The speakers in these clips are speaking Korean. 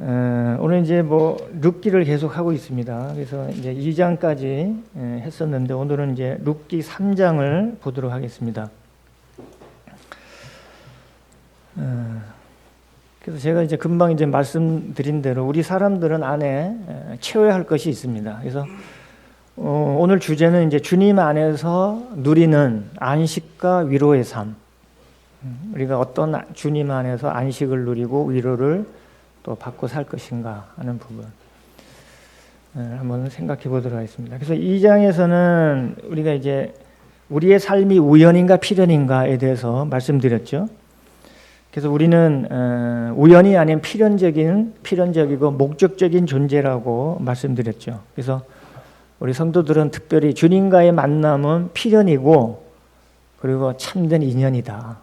오늘 이제 뭐 룻기를 계속 하고 있습니다. 그래서 이제 2장까지 했었는데 오늘은 이제 룻기 3장을 보도록 하겠습니다. 그래서 제가 이제 금방 이제 말씀드린 대로 우리 사람들은 안에 채워야 할 것이 있습니다. 그래서 오늘 주제는 이제 주님 안에서 누리는 안식과 위로의 삶. 우리가 어떤 주님 안에서 안식을 누리고 위로를 또 받고 살 것인가 하는 부분 한번 생각해 보도록 하겠습니다. 그래서 2장에서는 우리가 이제 우리의 삶이 우연인가 필연인가에 대해서 말씀드렸죠. 그래서 우리는 우연이 아닌 필연적이고 목적적인 존재라고 말씀드렸죠. 그래서 우리 성도들은 특별히 주님과의 만남은 필연이고 그리고 참된 인연이다.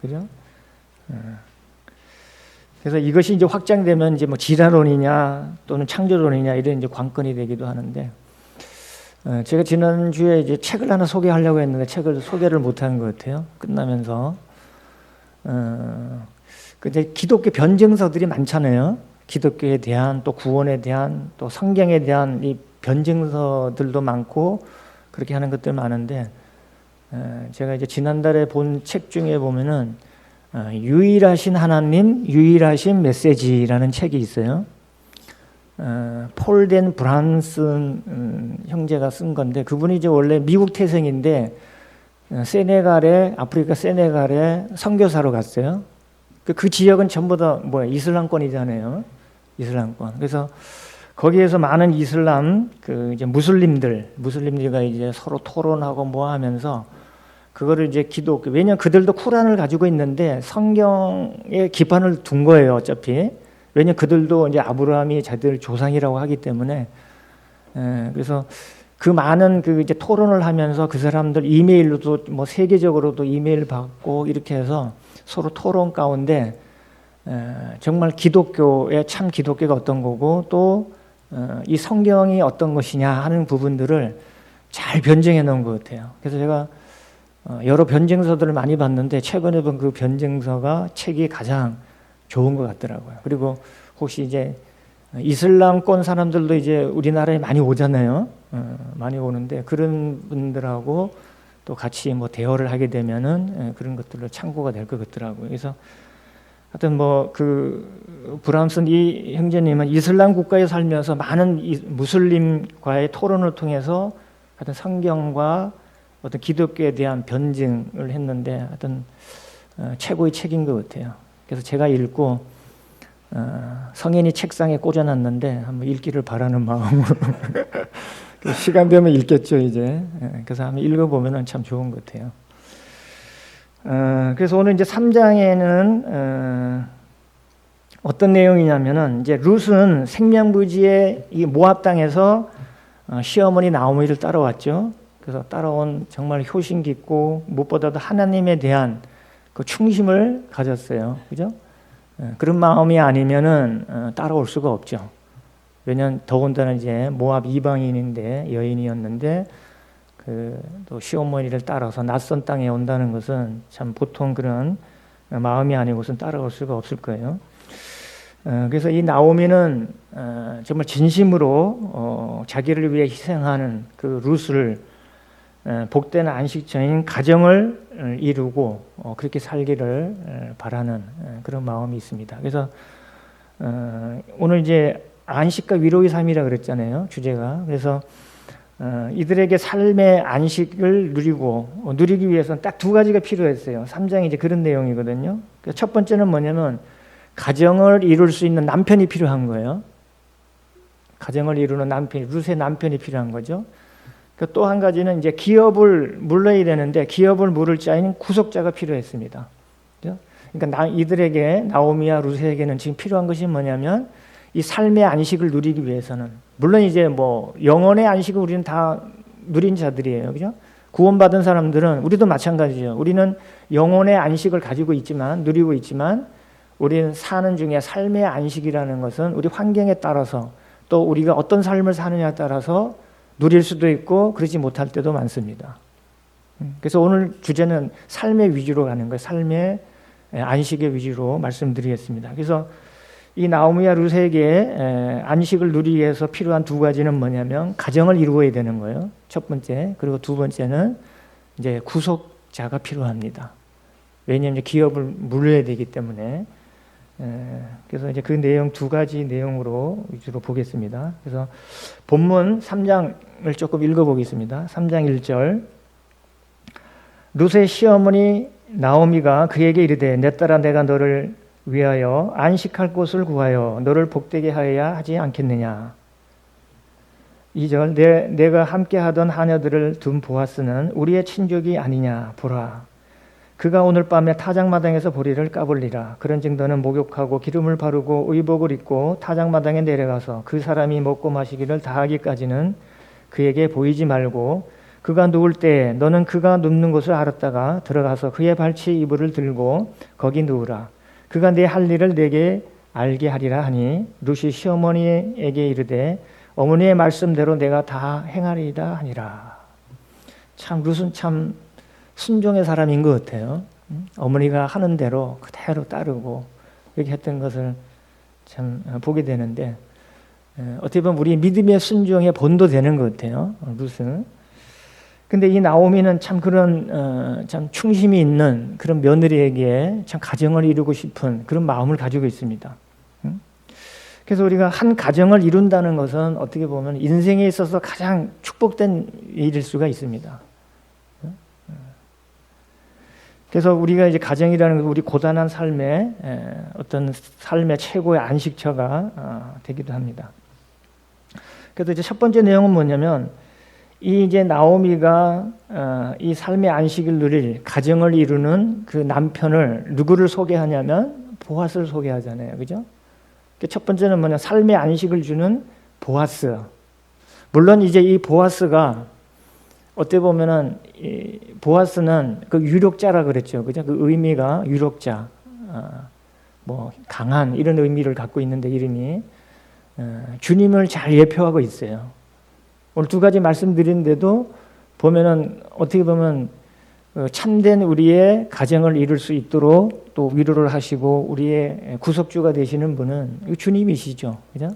그죠? 그래서 이것이 이제 확장되면 이제 뭐 진화론이냐 또는 창조론이냐 이런 이제 관건이 되기도 하는데, 제가 지난주에 이제 책을 하나 소개하려고 했는데 책을 소개를 못한 것 같아요. 끝나면서. 근데 기독교 변증서들이 많잖아요. 기독교에 대한 또 구원에 대한 또 성경에 대한 이 변증서들도 많고 그렇게 하는 것들 많은데, 제가 이제 지난달에 본 책 중에 보면은 유일하신 하나님, 유일하신 메시지라는 책이 있어요. 폴덴 브란슨 형제가 쓴 건데, 그분이 이제 원래 미국 태생인데 아프리카 세네갈에 선교사로 갔어요. 그 지역은 전부 다 이슬람권이잖아요. 이슬람권. 그래서 거기에서 많은 이슬람 이제 무슬림들과 이제 서로 토론하고 뭐 하면서 그거를 이제 왜냐면 그들도 쿠란을 가지고 있는데 성경에 기반을 둔 거예요, 어차피. 왜냐면 그들도 이제 아브라함이 자기들 조상이라고 하기 때문에. 그래서 그 많은 이제 토론을 하면서 그 사람들 이메일로도 뭐 세계적으로도 이메일 받고 이렇게 해서 서로 토론 가운데 정말 참 기독교가 어떤 거고 또 이 성경이 어떤 것이냐 하는 부분들을 잘 변증해 놓은 것 같아요. 그래서 제가 여러 변증서들을 많이 봤는데 최근에 본 그 변증서가 책이 가장 좋은 것 같더라고요. 그리고 혹시 이제 이슬람권 사람들도 이제 우리나라에 많이 오잖아요. 많이 오는데 그런 분들하고 또 같이 뭐 대화를 하게 되면은 그런 것들로 참고가 될 것 같더라고요. 그래서 하여튼 브람슨 이 형제님은 이슬람 국가에 살면서 많은 무슬림과의 토론을 통해서 하여튼 성경과 어떤 기독교에 대한 변증을 했는데 하여튼 최고의 책인 것 같아요. 그래서 제가 읽고 성인이 책상에 꽂아놨는데 한번 읽기를 바라는 마음으로 시간 되면 읽겠죠 이제. 그래서 한번 읽어보면 참 좋은 것 같아요. 그래서 오늘 이제 3장에는 어떤 내용이냐면은 이제 룻은 생명부지의 이 모압 땅에서 시어머니 나오미를 따라왔죠. 그래서 따라온 정말 효심 깊고 무엇보다도 하나님에 대한 그 충심을 가졌어요. 그죠? 그런 마음이 아니면은 따라올 수가 없죠. 왜냐면 더군다나 이제 모압 이방인인데 여인이었는데 또 시어머니를 따라서 낯선 땅에 온다는 것은 참 보통 그런 마음이 아니고선 따라올 수가 없을 거예요. 그래서 이 나오미는 정말 진심으로 자기를 위해 희생하는 그 룻을 복된 안식처인 가정을 이루고 그렇게 살기를 바라는 그런 마음이 있습니다. 그래서 오늘 이제 안식과 위로의 삶이라 그랬잖아요, 주제가. 그래서 이들에게 삶의 안식을 누리기 위해서는 딱 두 가지가 필요했어요. 3장이 이제 그런 내용이거든요. 첫 번째는 뭐냐면 가정을 이룰 수 있는 남편이 필요한 거예요. 가정을 이루는 룻의 남편이 필요한 거죠. 또 한 가지는 이제 기업을 물러야 되는데 기업을 물을 자인 구속자가 필요했습니다. 그러니까 이들에게 나오미와 룻에게는 지금 필요한 것이 뭐냐면 이 삶의 안식을 누리기 위해서는 물론 이제 뭐 영혼의 안식을 우리는 다 누린 자들이에요, 그죠? 구원받은 사람들은 우리도 마찬가지죠. 우리는 영혼의 안식을 가지고 있지만 누리고 있지만 우리는 사는 중에 삶의 안식이라는 것은 우리 환경에 따라서 또 우리가 어떤 삶을 사느냐에 따라서 누릴 수도 있고 그러지 못할 때도 많습니다. 그래서 오늘 주제는 삶의 위주로 가는 거예요. 삶의 안식의 위주로 말씀드리겠습니다. 그래서 이 나오미와 룻에게 안식을 누리기 위해서 필요한 두 가지는 뭐냐면 가정을 이루어야 되는 거예요. 첫 번째. 그리고 두 번째는 이제 구속자가 필요합니다. 왜냐하면 기업을 물려야 되기 때문에. 그래서 이제 그 내용 두 가지 내용으로 위주로 보겠습니다. 그래서 본문 3장을 조금 읽어보겠습니다. 3장 1절. 룻의 시어머니 나오미가 그에게 이르되 내 딸아 내가 너를 위하여 안식할 곳을 구하여 너를 복되게 하여야 하지 않겠느냐. 2절. 내가 함께 하던 하녀들을 둔 보아스는 우리의 친족이 아니냐. 보라. 그가 오늘 밤에 타작마당에서 보리를 까불리라. 그런즉 너는 목욕하고 기름을 바르고 의복을 입고 타작마당에 내려가서 그 사람이 먹고 마시기를 다하기까지는 그에게 보이지 말고 그가 누울 때에 너는 그가 눕는 곳을 알았다가 들어가서 그의 발치 이불을 들고 거기 누우라. 그가 내 할 일을 내게 알게 하리라 하니 룻이 시어머니에게 이르되 어머니의 말씀대로 내가 다 행하리이다 하니라. 참 룻은 참 순종의 사람인 것 같아요. 어머니가 하는 대로 그대로 따르고 이렇게 했던 것을 참 보게 되는데 어떻게 보면 우리 믿음의 순종의 본도 되는 것 같아요. 룻은. 근데 이 나오미는 참 그런 참 충심이 있는 그런 며느리에게 참 가정을 이루고 싶은 그런 마음을 가지고 있습니다. 그래서 우리가 한 가정을 이룬다는 것은 어떻게 보면 인생에 있어서 가장 축복된 일일 수가 있습니다. 그래서 우리가 이제 가정이라는 건 우리 고단한 삶의 어떤 삶의 최고의 안식처가 되기도 합니다. 그래서 이제 첫 번째 내용은 뭐냐면 이 이제 나오미가 이 삶의 안식을 누릴 가정을 이루는 그 남편을 누구를 소개하냐면 보아스를 소개하잖아요, 그죠? 첫 번째는 뭐냐 삶의 안식을 주는 보아스. 물론 이제 이 보아스가 어떻게 보면은 이 보아스는 그 유력자라 그랬죠, 그죠? 그 의미가 유력자, 뭐 강한 이런 의미를 갖고 있는데 이름이 주님을 잘 예표하고 있어요. 오늘 두 가지 말씀드린데도 보면은 어떻게 보면 참된 우리의 가정을 이룰 수 있도록 또 위로를 하시고 우리의 구속주가 되시는 분은 주님이시죠, 그죠?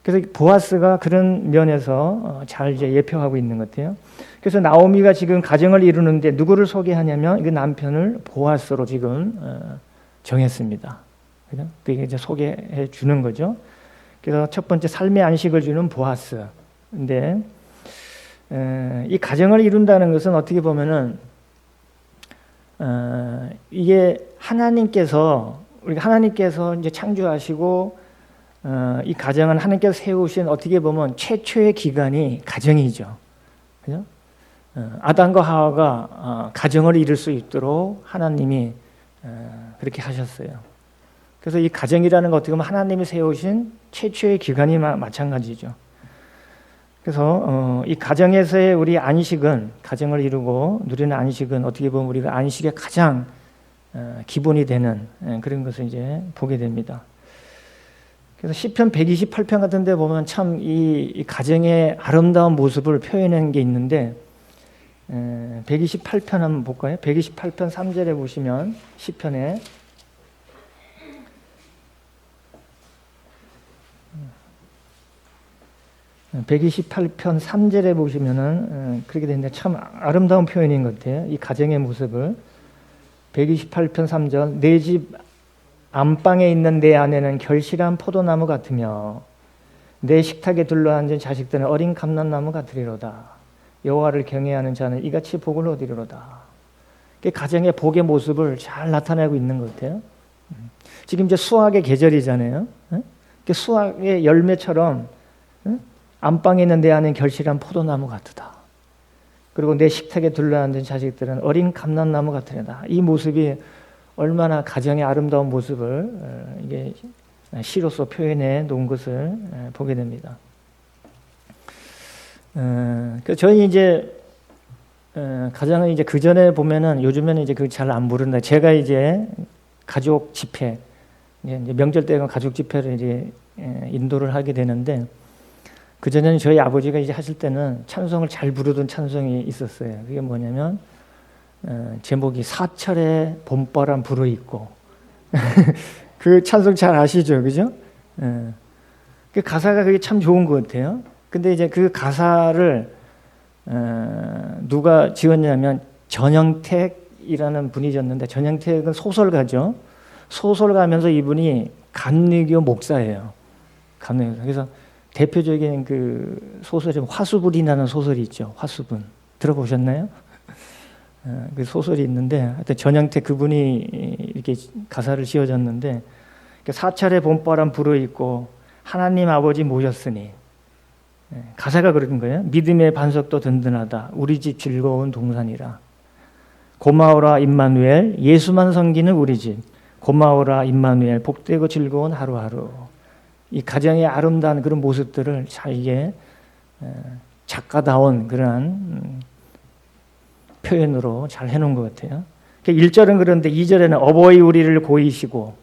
그래서 보아스가 그런 면에서 잘 이제 예표하고 있는 것 같아요. 그래서 나오미가 지금 가정을 이루는데 누구를 소개하냐면 그 남편을 보아스로 지금 정했습니다. 그죠? 그게 이제 소개해 주는 거죠. 그래서 첫 번째 삶의 안식을 주는 보아스. 근데 이 가정을 이룬다는 것은 어떻게 보면은 이게 하나님께서 우리가 하나님께서 이제 창조하시고 이 가정은 하나님께서 세우신 어떻게 보면 최초의 기관이 가정이죠. 그죠? 아담과 하와가 가정을 이룰 수 있도록 하나님이 그렇게 하셨어요. 그래서 이 가정이라는 것 어떻게 보면 하나님이 세우신 최초의 기관이 마찬가지죠. 그래서 이 가정에서의 우리 안식은 가정을 이루고 누리는 안식은 어떻게 보면 우리가 안식의 가장 기본이 되는 그런 것을 이제 보게 됩니다. 그래서 시편 128편 같은 데 보면 참 이 가정의 아름다운 모습을 표현한 게 있는데 128편 한번 볼까요? 128편 3절에 보시면 시편에 128편 3절에 보시면은 그렇게 되는데 참 아름다운 표현인 것 같아요. 이 가정의 모습을 128편 3절 내 집 안방에 있는 내 아내는 결실한 포도나무 같으며 내 식탁에 둘러앉은 자식들은 어린 감람나무 같으리로다. 여호와를 경외하는 자는 이같이 복을 얻으리로다. 가정의 복의 모습을 잘 나타내고 있는 것 같아요. 지금 이제 수확의 계절이잖아요. 수확의 열매처럼 안방에 있는 내 아내는 결실한 포도나무 같으다. 그리고 내 식탁에 둘러앉은 자식들은 어린 감람나무 같으리로다. 이 모습이 얼마나 가정의 아름다운 모습을 이게 시로서 표현해 놓은 것을 보게 됩니다. 저희 이제 가정은 이제 그 전에 보면은 요즘에는 이제 그 잘 안 부른다. 제가 이제 가족 집회, 이제 명절 때가 가족 집회를 이제 인도를 하게 되는데 그 전에는 저희 아버지가 이제 하실 때는 찬송을 잘 부르던 찬송이 있었어요. 그게 뭐냐면 제목이 사철에 봄바람 불어있고 그 찬송 잘 아시죠, 그죠? 예. 그 가사가 그게 참 좋은 것 같아요. 근데 이제 그 가사를 누가 지었냐면 전영택이라는 분이 지었는데, 전영택은 소설가죠. 소설가면서 이분이 감리교 목사예요. 감리교. 그래서 대표적인 그 소설이 화수분이라는 소설이 있죠. 화수분 들어보셨나요? 그 소설이 있는데, 하여튼 전영택 그분이 이렇게 가사를 지어졌는데, 사찰의 봄바람 불어있고 하나님 아버지 모셨으니, 가사가 그런 거예요. 믿음의 반석도 든든하다. 우리 집 즐거운 동산이라. 고마워라 임마누엘. 예수만 섬기는 우리 집. 고마워라 임마누엘. 복되고 즐거운 하루하루. 이 가정의 아름다운 그런 모습들을 잘 이게 작가다운 그러한 표현으로 잘 해놓은 것 같아요. 1절은 그런데 2절에는 어버이 우리를 고이시고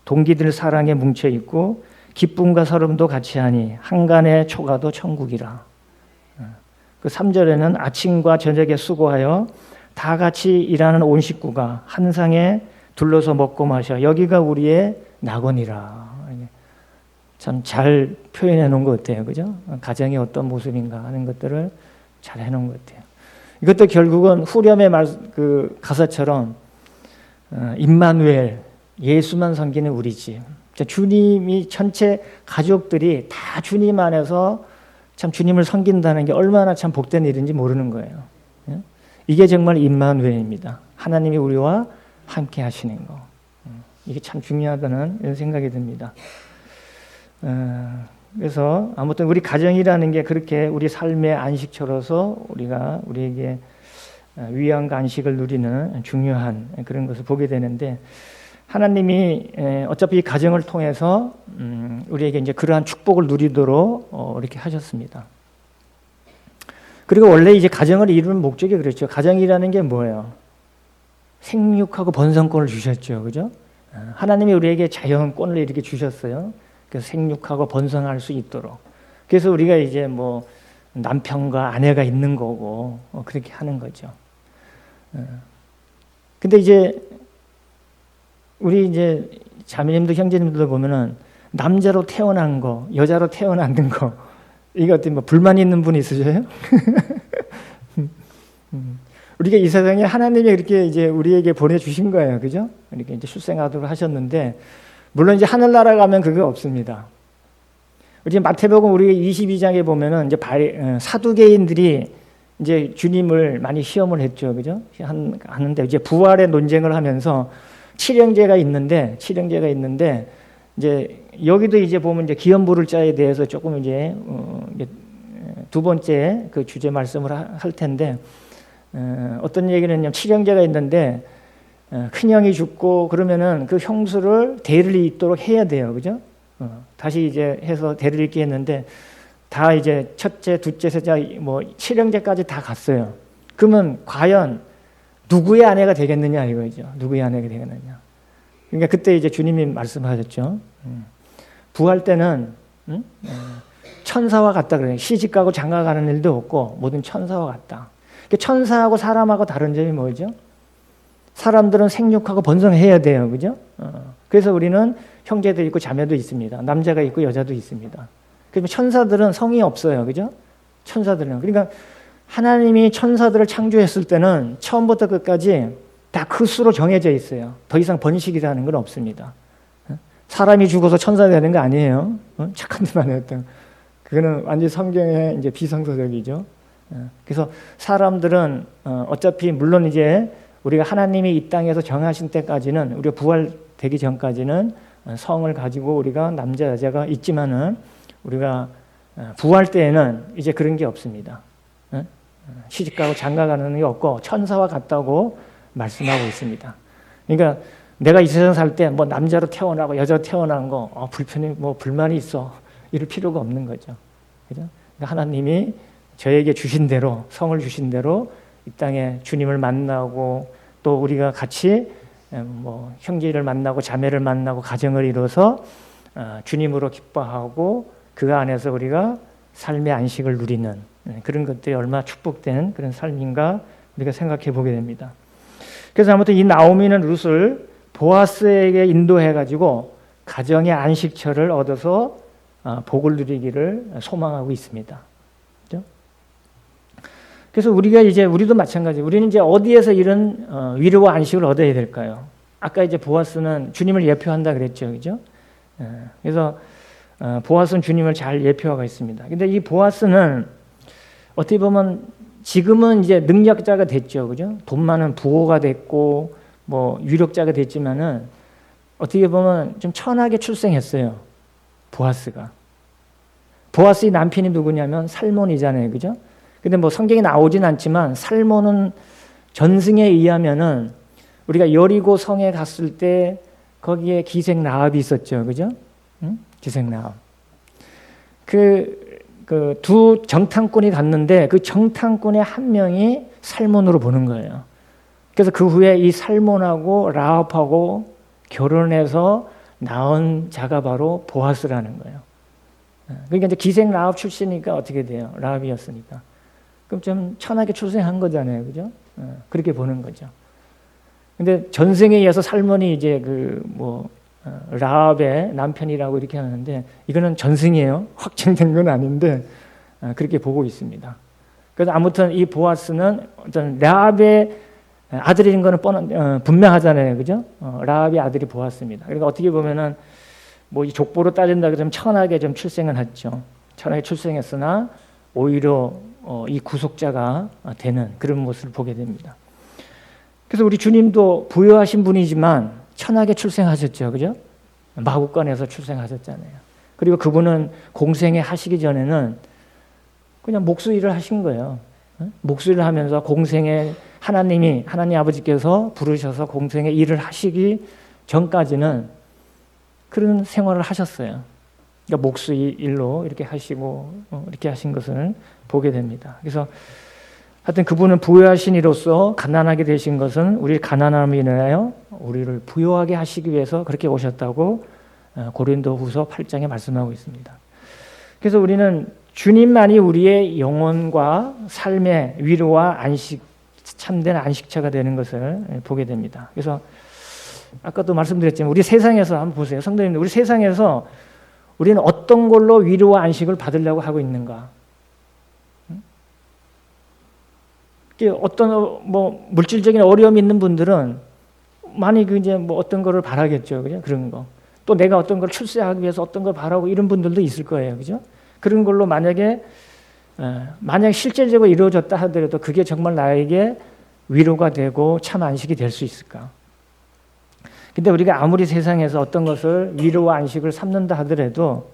동기들 사랑에 뭉쳐있고 기쁨과 서름도 같이 하니 한간의 초가도 천국이라. 그 3절에는 아침과 저녁에 수고하여 다 같이 일하는 온 식구가 한 상에 둘러서 먹고 마셔 여기가 우리의 낙원이라. 참 잘 표현해 놓은 것 같아요. 그죠? 가정이 어떤 모습인가 하는 것들을 잘 해놓은 것 같아요. 이것도 결국은 후렴의 그 가사처럼 임마누엘, 예수만 섬기는 우리 집. 주님이 전체 가족들이 다 주님 안에서 참 주님을 섬긴다는 게 얼마나 참 복된 일인지 모르는 거예요. 이게 정말 임마누엘입니다. 하나님이 우리와 함께 하시는 거. 이게 참 중요하다는 이런 생각이 듭니다. 그래서 아무튼 우리 가정이라는 게 그렇게 우리 삶의 안식처로서 우리에게 위안과 안식을 누리는 중요한 그런 것을 보게 되는데, 하나님이 어차피 이 가정을 통해서 우리에게 이제 그러한 축복을 누리도록 이렇게 하셨습니다. 그리고 원래 이제 가정을 이루는 목적이 그렇죠. 가정이라는 게 뭐예요? 생육하고 번성권을 주셨죠, 그죠? 하나님이 우리에게 자연권을 이렇게 주셨어요. 그래서 생육하고 번성할 수 있도록. 그래서 우리가 이제 뭐 남편과 아내가 있는 거고 그렇게 하는 거죠. 근데 이제 우리 이제 자매님들 형제님들 보면은 남자로 태어난 거, 여자로 태어난 거, 이거 어떤 뭐 불만 있는 분 있으세요? 우리가 이 세상에 하나님이 이렇게 이제 우리에게 보내주신 거예요, 그죠? 이렇게 이제 출생하도록 하셨는데, 물론 이제 하늘나라 가면 그게 없습니다. 우리 마태복음 우리 22장에 보면은 이제 사두개인들이 이제 주님을 많이 시험을 했죠, 그죠? 하는데 이제 부활의 논쟁을 하면서 칠형제가 있는데 이제 여기도 이제 보면 이제 기업부를 자에 대해서 조금 이제 두 번째 그 주제 말씀을 할 텐데, 어떤 얘기는 했냐면 칠형제가 있는데 큰형이 죽고 그러면은 그 형수를 대를 잇도록 해야 돼요, 그죠? 다시 이제 해서 대를 잇게 했는데 다 이제 첫째, 둘째, 셋째 뭐 칠형제까지 다 갔어요. 그러면 과연 누구의 아내가 되겠느냐 이거죠. 누구의 아내가 되겠느냐. 그러니까 그때 이제 주님이 말씀하셨죠. 부활 때는 천사와 같다 그래요. 시집가고 장가가는 일도 없고 모든 천사와 같다. 천사하고 사람하고 다른 점이 뭐죠? 사람들은 생육하고 번성해야 돼요, 그죠? 그래서 우리는 형제도 있고 자매도 있습니다. 남자가 있고 여자도 있습니다. 그러면 천사들은 성이 없어요, 그죠? 천사들은. 그러니까 하나님이 천사들을 창조했을 때는 처음부터 끝까지 다 그 수로 정해져 있어요. 더 이상 번식이라는 건 없습니다. 사람이 죽어서 천사 되는 거 아니에요. 착한 데만 했던. 그거는 완전히 성경의 이제 비성서적이죠. 그래서 사람들은 어차피 물론 이제 우리가 하나님이 이 땅에서 정하신 때까지는, 우리가 부활되기 전까지는 성을 가지고 우리가 남자 여자가 있지만은 우리가 부활 때에는 이제 그런 게 없습니다. 시집가고 장가가는 게 없고 천사와 같다고 말씀하고 있습니다. 그러니까 내가 이 세상 살 때 뭐 남자로 태어나고 여자로 태어난 거 불편이 뭐 불만이 있어 이럴 필요가 없는 거죠. 그죠? 그러니까 하나님이 저에게 주신 대로, 성을 주신 대로 이 땅에 주님을 만나고 또 우리가 같이 뭐 형제를 만나고 자매를 만나고 가정을 이뤄서 주님으로 기뻐하고 그 안에서 우리가 삶의 안식을 누리는 그런 것들이 얼마나 축복된 그런 삶인가 우리가 생각해 보게 됩니다. 그래서 아무튼 이 나오미는 룻을 보아스에게 인도해 가지고 가정의 안식처를 얻어서 복을 누리기를 소망하고 있습니다. 그렇죠? 그래서 우리도 마찬가지. 우리는 이제 어디에서 이런 위로와 안식을 얻어야 될까요? 아까 이제 보아스는 주님을 예표한다 그랬죠, 그죠? 그래서 보아스는 주님을 잘 예표하고 있습니다. 근데 이 보아스는 어떻게 보면 지금은 이제 능력자가 됐죠, 그죠? 돈 많은 부호가 됐고 뭐 유력자가 됐지만은 어떻게 보면 좀 천하게 출생했어요, 보아스가. 보아스의 남편이 누구냐면 살몬이잖아요, 그죠? 근데 뭐 성경에 나오진 않지만 살몬은 전승에 의하면은 우리가 여리고 성에 갔을 때 거기에 기생 라합이 있었죠, 그죠? 응? 기생 라합. 그 두 정탐꾼이 갔는데 그 정탐꾼의 한 명이 살몬으로 보는 거예요. 그래서 그 후에 이 살몬하고 라합하고 결혼해서 낳은 자가 바로 보아스라는 거예요. 그러니까 이제 기생 라합 출신이니까 어떻게 돼요? 라합이었으니까. 그럼 좀 천하게 출생한 거잖아요, 그죠? 그렇게 보는 거죠. 근데 전생에 의해서 살몬이 이제 라합의 남편이라고 이렇게 하는데 이거는 전승이에요. 확정된 건 아닌데 그렇게 보고 있습니다. 그래서 아무튼 이 보아스는 어떤 라합의 아들인 거는 분명하잖아요, 그죠? 라합의 아들이 보아스입니다. 그러니까 어떻게 보면은 뭐 이 족보로 따진다 그러면 천하게 좀 출생을 했죠. 천하게 출생했으나 오히려 이 구속자가 되는 그런 모습을 보게 됩니다. 그래서 우리 주님도 부유하신 분이지만 천하게 출생하셨죠, 그죠? 마구간에서 출생하셨잖아요. 그리고 그분은 공생에 하시기 전에는 그냥 목수일을 하신 거예요. 목수일을 하면서 공생에 하나님 아버지께서 부르셔서 공생에 일을 하시기 전까지는 그런 생활을 하셨어요. 그러니까 목수일로 이렇게 하시고 이렇게 하신 것을 보게 됩니다. 그래서 하여튼 그분은 부유하신 이로써 가난하게 되신 것은 우리 가난함을 인하여 우리를 부유하게 하시기 위해서 그렇게 오셨다고 고린도후서 8장에 말씀하고 있습니다. 그래서 우리는 주님만이 우리의 영혼과 삶의 위로와 안식, 참된 안식처가 되는 것을 보게 됩니다. 그래서 아까도 말씀드렸지만 우리 세상에서 한번 보세요. 성도님들, 우리 세상에서 우리는 어떤 걸로 위로와 안식을 받으려고 하고 있는가? 어떤 뭐 물질적인 어려움이 있는 분들은 많이 이제 뭐 어떤 거를 바라겠죠, 그죠? 그런 거. 또 내가 어떤 걸 출세하기 위해서 어떤 걸 바라고 이런 분들도 있을 거예요, 그죠? 그런 걸로 만약에 실질적으로 이루어졌다 하더라도 그게 정말 나에게 위로가 되고 참 안식이 될 수 있을까? 근데 우리가 아무리 세상에서 어떤 것을 위로와 안식을 삼는다 하더라도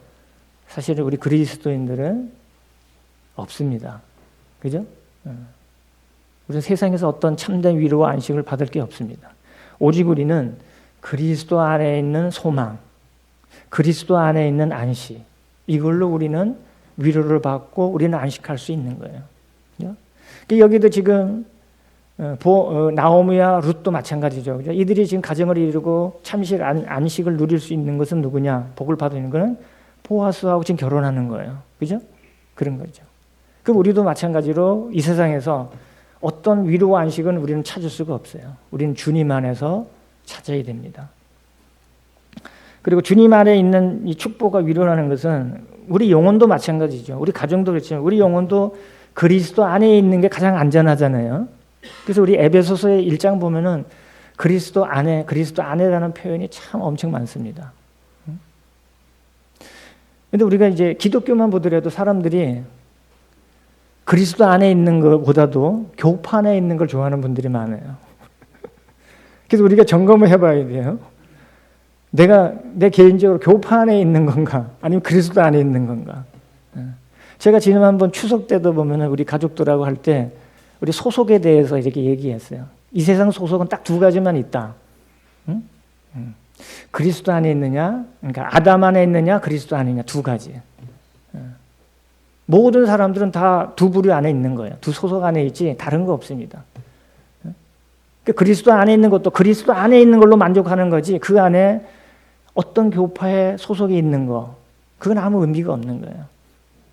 사실은 우리 그리스도인들은 없습니다, 그죠? 우리는 세상에서 어떤 참된 위로와 안식을 받을 게 없습니다. 오직 우리는 그리스도 안에 있는 소망, 그리스도 안에 있는 안식, 이걸로 우리는 위로를 받고 우리는 안식할 수 있는 거예요. 여기도 지금 나오미와 룻도 마찬가지죠. 이들이 지금 가정을 이루고 참식 안식을 누릴 수 있는 것은 누구냐? 복을 받는 것은 보아스하고 지금 결혼하는 거예요. 그죠? 그런 거죠. 그럼 우리도 마찬가지로 이 세상에서 어떤 위로와 안식은 우리는 찾을 수가 없어요. 우리는 주님 안에서 찾아야 됩니다. 그리고 주님 안에 있는 이 축복과 위로라는 것은 우리 영혼도 마찬가지죠. 우리 가정도 그렇지만 우리 영혼도 그리스도 안에 있는 게 가장 안전하잖아요. 그래서 우리 에베소서의 1장 보면은 그리스도 안에라는 표현이 참 엄청 많습니다. 근데 우리가 이제 기독교만 보더라도 사람들이 그리스도 안에 있는 것보다도 교파 안에 있는 걸 좋아하는 분들이 많아요. 그래서 우리가 점검을 해봐야 돼요. 내 개인적으로 교파 안에 있는 건가? 아니면 그리스도 안에 있는 건가? 제가 지난 한번 추석 때도 보면 우리 가족들하고 할 때 우리 소속에 대해서 이렇게 얘기했어요. 이 세상 소속은 딱 두 가지만 있다. 그리스도 안에 있느냐, 그러니까 아담 안에 있느냐, 그리스도 안에 있느냐, 두 가지. 모든 사람들은 다 두 부류 안에 있는 거예요. 두 소속 안에 있지 다른 거 없습니다. 그리스도 안에 있는 것도 그리스도 안에 있는 걸로 만족하는 거지 그 안에 어떤 교파에 소속이 있는 거 그건 아무 의미가 없는 거예요.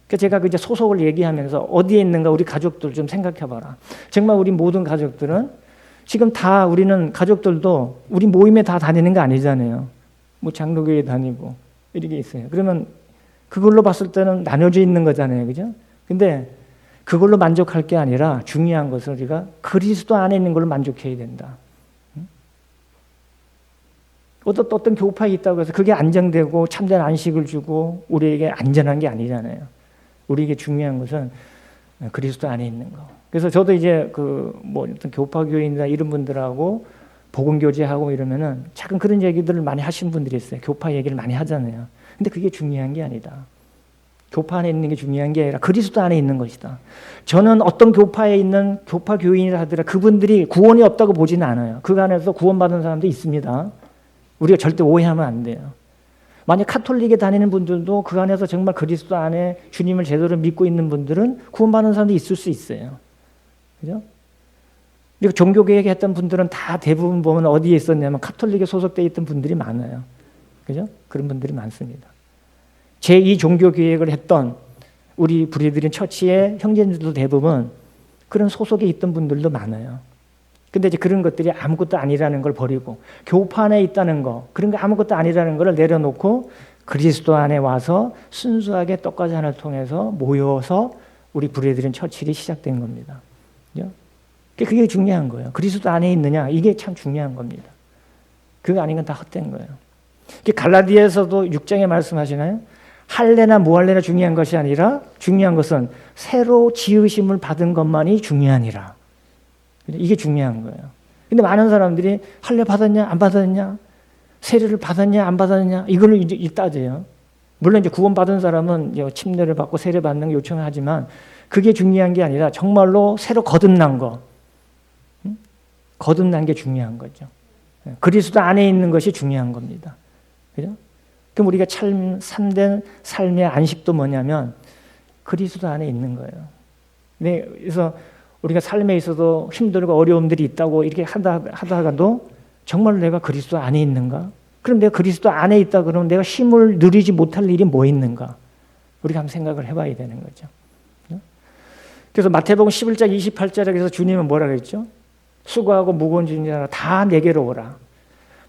그러니까 제가 이제 소속을 얘기하면서 어디에 있는가 우리 가족들 좀 생각해봐라. 정말 우리 모든 가족들은 지금 다 우리는 가족들도 우리 모임에 다 다니는 거 아니잖아요. 뭐 장로교회 다니고 이렇게 있어요. 그러면 그걸로 봤을 때는 나눠져 있는 거잖아요, 그죠? 근데 그걸로 만족할 게 아니라 중요한 것은 우리가 그리스도 안에 있는 걸로 만족해야 된다. 어떤 교파에 있다고 해서 그게 안정되고 참된 안식을 주고 우리에게 안전한 게 아니잖아요. 우리에게 중요한 것은 그리스도 안에 있는 거. 그래서 저도 이제 뭐 어떤 교파 교인이나 이런 분들하고 복음 교제하고 이러면은 작은 그런 얘기들을 많이 하신 분들이 있어요. 교파 얘기를 많이 하잖아요. 근데 그게 중요한 게 아니다. 교파 안에 있는 게 중요한 게 아니라 그리스도 안에 있는 것이다. 저는 어떤 교파에 있는 교파 교인이라 하더라도 그분들이 구원이 없다고 보지는 않아요. 그 안에서 구원받은 사람도 있습니다. 우리가 절대 오해하면 안 돼요. 만약 카톨릭에 다니는 분들도 그 안에서 정말 그리스도 안에 주님을 제대로 믿고 있는 분들은 구원받는 사람도 있을 수 있어요. 그죠? 그리고 종교개혁 했던 분들은 다 대부분 보면 어디에 있었냐면 카톨릭에 소속되어 있던 분들이 많아요. 그죠? 그런 분들이 많습니다. 제2 종교개혁을 했던 우리 브레드린 처치의 형제들도 대부분 그런 소속에 있던 분들도 많아요. 근데 이제 그런 것들이 아무것도 아니라는 걸 버리고 교파 안에 있다는 거, 그런 거 아무것도 아니라는 걸 내려놓고 그리스도 안에 와서 순수하게 떡과 잔을 통해서 모여서 우리 브레드린 처치가 시작된 겁니다. 그죠? 그게 중요한 거예요. 그리스도 안에 있느냐, 이게 참 중요한 겁니다. 그거 아닌 건 다 헛된 거예요. 갈라디아에서도 6장에 말씀하시나요? 할례나 무할례나 중요한 것이 아니라 중요한 것은 새로 지으심을 받은 것만이 중요하니라. 이게 중요한 거예요. 근데 많은 사람들이 할례 받았냐 안 받았냐, 세례를 받았냐 안 받았냐 이걸 이제 따져요. 물론 이제 구원받은 사람은 침례를 받고 세례 받는 거 요청하지만 그게 중요한 게 아니라 정말로 새로 거듭난 거, 거듭난 게 중요한 거죠. 그리스도 안에 있는 것이 중요한 겁니다. 그죠? 그럼 우리가 참된 삶의 안식도 뭐냐면 그리스도 안에 있는 거예요. 네, 그래서 우리가 삶에 있어도 힘들고 어려움들이 있다고 이렇게 하다가도 정말 내가 그리스도 안에 있는가? 그럼 내가 그리스도 안에 있다 그러면 내가 힘을 누리지 못할 일이 뭐 있는가? 우리가 한번 생각을 해봐야 되는 거죠. 그래서 마태복음 11장 28절에서 주님은 뭐라고 했죠? 수고하고 무거운 짐진 자라 다 내게로 오라.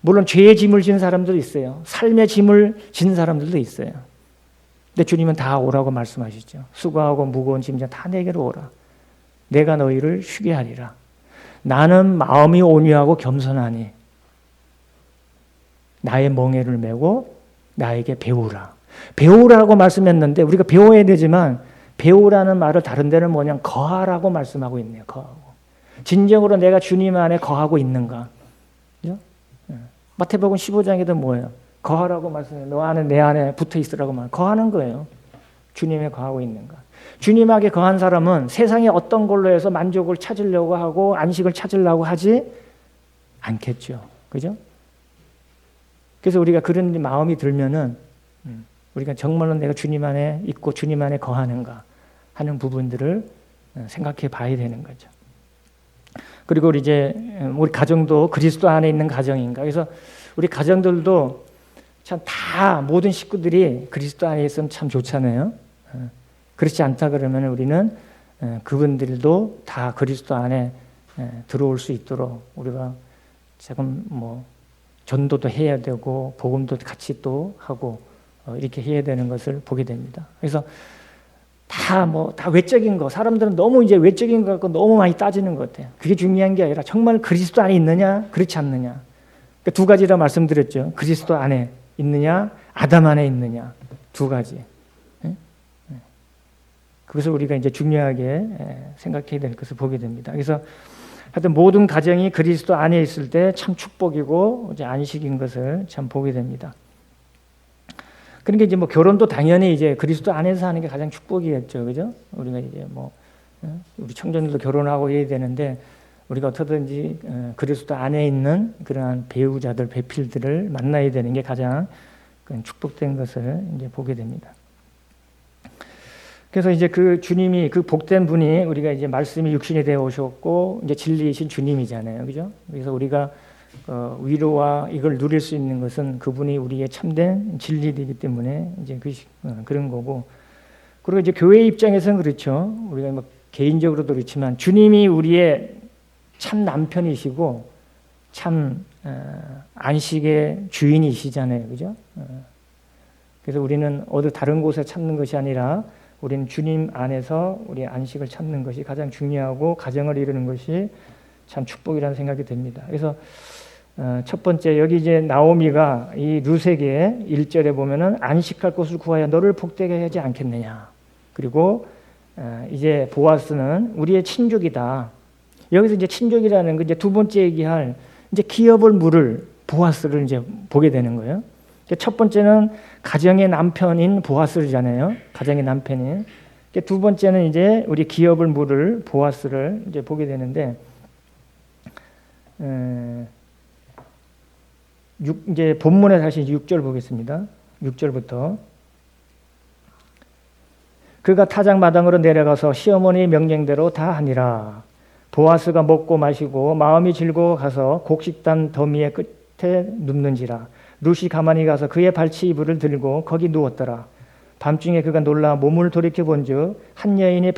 물론 죄의 짐을 진 사람들도 있어요. 삶의 짐을 진 사람들도 있어요. 근데 주님은 다 오라고 말씀하시죠. 수고하고 무거운 짐진 다 내게로 오라. 내가 너희를 쉬게 하리라. 나는 마음이 온유하고 겸손하니 나의 멍에를 메고 나에게 배우라. 배우라고 말씀했는데 우리가 배워야 되지만 배우라는 말을 다른 데는 뭐냐면 거하라고 말씀하고 있네요. 거하고. 진정으로 내가 주님 안에 거하고 있는가? 그죠? 마태복음 15장에도 뭐예요? 거하라고 말씀해요. 너 안에 내 안에 붙어 있으라고 말. 거하는 거예요. 주님에 거하고 있는가? 주님에게 거한 사람은 세상에 어떤 걸로 해서 만족을 찾으려고 하고 안식을 찾으려고 하지 않겠죠. 그죠? 그래서 우리가 그런 마음이 들면은 우리가 정말로 내가 주님 안에 있고 주님 안에 거하는가 하는 부분들을 생각해 봐야 되는 거죠. 그리고 우리 가정도 그리스도 안에 있는 가정인가. 그래서 우리 가정들도 참 다 모든 식구들이 그리스도 안에 있으면 참 좋잖아요. 그렇지 않다 그러면 우리는 그분들도 다 그리스도 안에 들어올 수 있도록 우리가 조금 전도도 해야 되고 복음도 같이 또 하고 이렇게 해야 되는 것을 보게 됩니다. 그래서 다 외적인 거, 사람들은 너무 이제 외적인 거 갖고 너무 많이 따지는 것 같아요. 그게 중요한 게 아니라 정말 그리스도 안에 있느냐, 그렇지 않느냐. 그러니까 두 가지라 말씀드렸죠. 그리스도 안에 있느냐, 아담 안에 있느냐, 두 가지. 그것을 우리가 이제 중요하게 생각해야 될 것을 보게 됩니다. 그래서 하여튼 모든 가정이 그리스도 안에 있을 때 참 축복이고 이제 안식인 것을 참 보게 됩니다. 그러니까 이제 결혼도 당연히 이제 그리스도 안에서 하는 게 가장 축복이겠죠, 그죠? 우리가 이제 우리 청년들도 결혼하고 해야 되는데 우리가 어떻든지 그리스도 안에 있는 그러한 배우자들, 배필들을 만나야 되는 게 가장 축복된 것을 이제 보게 됩니다. 그래서 이제 그 주님이 그 복된 분이 우리가 이제 말씀이 육신이 되어 오셨고 이제 진리이신 주님이잖아요, 그죠? 그래서 우리가 위로와 이걸 누릴 수 있는 것은 그분이 우리의 참된 진리이기 때문에 이제 그런 거고. 그리고 이제 교회 입장에서는 그렇죠. 우리가 개인적으로도 그렇지만 주님이 우리의 참 남편이시고 참 안식의 주인이시잖아요, 그죠? 그래서 우리는 어디 다른 곳에 찾는 것이 아니라 우리는 주님 안에서 우리 안식을 찾는 것이 가장 중요하고 가정을 이루는 것이 참 축복이라는 생각이 듭니다. 그래서 첫 번째 여기 이제 나오미가 이 룻에게 1절에 보면은 안식할 곳을 구하여 너를 복되게 하지 않겠느냐. 그리고 이제 보아스는 우리의 친족이다. 여기서 이제 친족이라는 거 이제 두 번째 얘기할 이제 기업을 물을 보아스를 이제 보게 되는 거예요. 첫 번째는 가정의 남편인 보아스잖아요. 가정의 남편인. 두 번째는 이제 우리 기업을 물을 보아스를 이제 보게 되는데, 이제 본문에 다시 6절 보겠습니다. 6절부터. 그가 타작 마당으로 내려가서 시어머니의 명령대로 다 하니라. 보아스가 먹고 마시고 마음이 즐거워 가서 곡식단 더미의 끝에 눕는지라. 룻이 가만히 가서 그의 발치 이불을 들고 거기 누웠더라. 밤중에 그가 놀라 몸을 돌이켜 본즉 한 여인이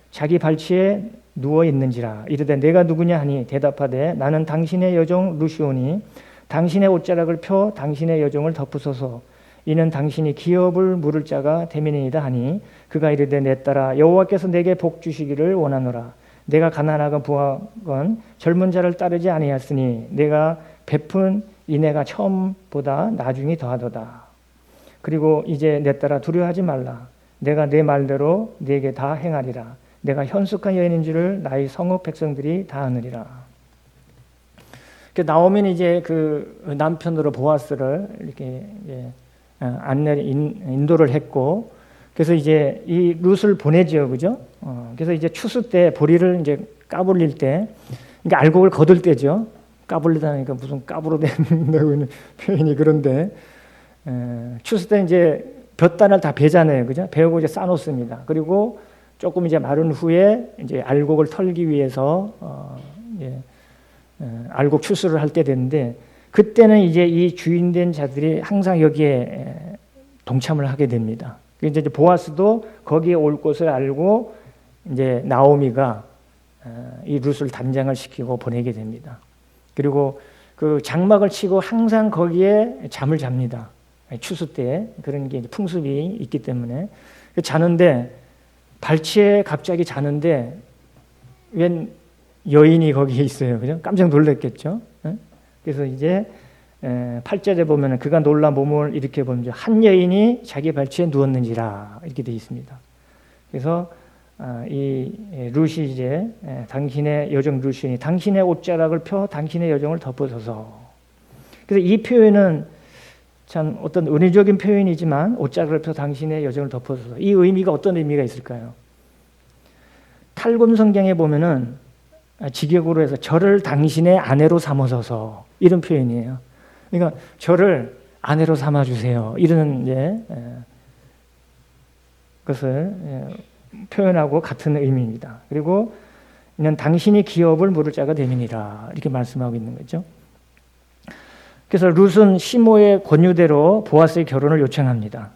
자기 발치에 누워 있는지라. 이르되 내가 누구냐 하니 대답하되 나는 당신의 여종 룻이오니 당신의 옷자락을 펴 당신의 여종을 덮으소서. 이는 당신이 기업을 물을 자가 되민이다 하니 그가 이르되 내 딸아 여호와께서 내게 복 주시기를 원하노라. 내가 가난하건 부하건 젊은 자를 따르지 아니하였으니 내가 베푼 이내가 처음보다 나중이 더하도다. 그리고 이제 내 딸아 두려워하지 말라. 내가 내 말대로 네게 다 행하리라. 내가 현숙한 여인인 줄을 나의 성읍 백성들이 다 아느리라. 나오미는 이제 그 남편으로 보아스를 이렇게 인도를 했고, 그래서 이제 이 룻을 보내죠, 그죠? 그래서 이제 추수 때 보리를 이제 까불릴 때, 그러니까 알곡을 거둘 때죠. 까불리다니까 무슨 까불어 된다고 있는 표현이 그런데, 추수 때 이제 볕단을 다 베잖아요, 그죠? 베고 이제 싸놓습니다. 그리고 조금 이제 마른 후에 이제 알곡을 털기 위해서 알곡 추수를 할 때 되는데, 그때는 이제 이 주인된 자들이 항상 여기에 동참을 하게 됩니다. 이제 보아스도 거기에 올 것을 알고 이제 나오미가 이 룻을 단장을 시키고 보내게 됩니다. 그리고 그 장막을 치고 항상 거기에 잠을 잡니다. 추수 때 그런 게 이제 풍습이 있기 때문에 자는데 발치에 갑자기 자는데 웬 여인이 거기에 있어요. 그죠? 깜짝 놀랐겠죠. 그래서 이제 8절에 보면 그가 놀라 몸을 일으켜 보면 한 여인이 자기 발치에 누웠는지라 이렇게 되어 있습니다. 그래서 이 룻이 이제 당신의 여종 룻이니 당신의 옷자락을 펴 당신의 여종을 덮어서서. 그래서 이 표현은 참 어떤 은유적인 표현이지만 옷자락을 펴 당신의 여종을 덮어서서 이 의미가 어떤 의미가 있을까요? 탈금 성경에 보면은 직역으로 해서 저를 당신의 아내로 삼으소서 이런 표현이에요. 그러니까 저를 아내로 삼아주세요. 이런 것을 표현하고 같은 의미입니다. 그리고 이는 당신이 기업을 물을 자가 됨이니라 이렇게 말씀하고 있는 거죠. 그래서 룻은 시모의 권유대로 보아스의 결혼을 요청합니다.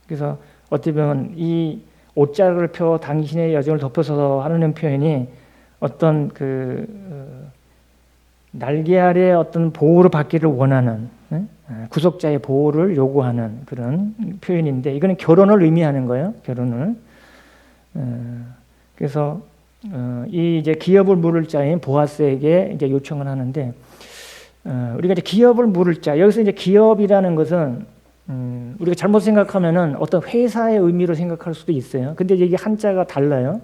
그래서 어떻게 보면 이 옷자락을 펴 당신의 여종을 덮어서 하는 표현이 어떤 날개 아래 어떤 보호를 받기를 원하는 구속자의 보호를 요구하는 그런 표현인데 이거는 결혼을 의미하는 거예요. 결혼을. 그래서 이 이제 기업을 물을 자인 보아스에게 이제 요청을 하는데 우리가 이제 기업을 물을 자 여기서 이제 기업이라는 것은 우리가 잘못 생각하면은 어떤 회사의 의미로 생각할 수도 있어요. 근데 이게 한자가 달라요.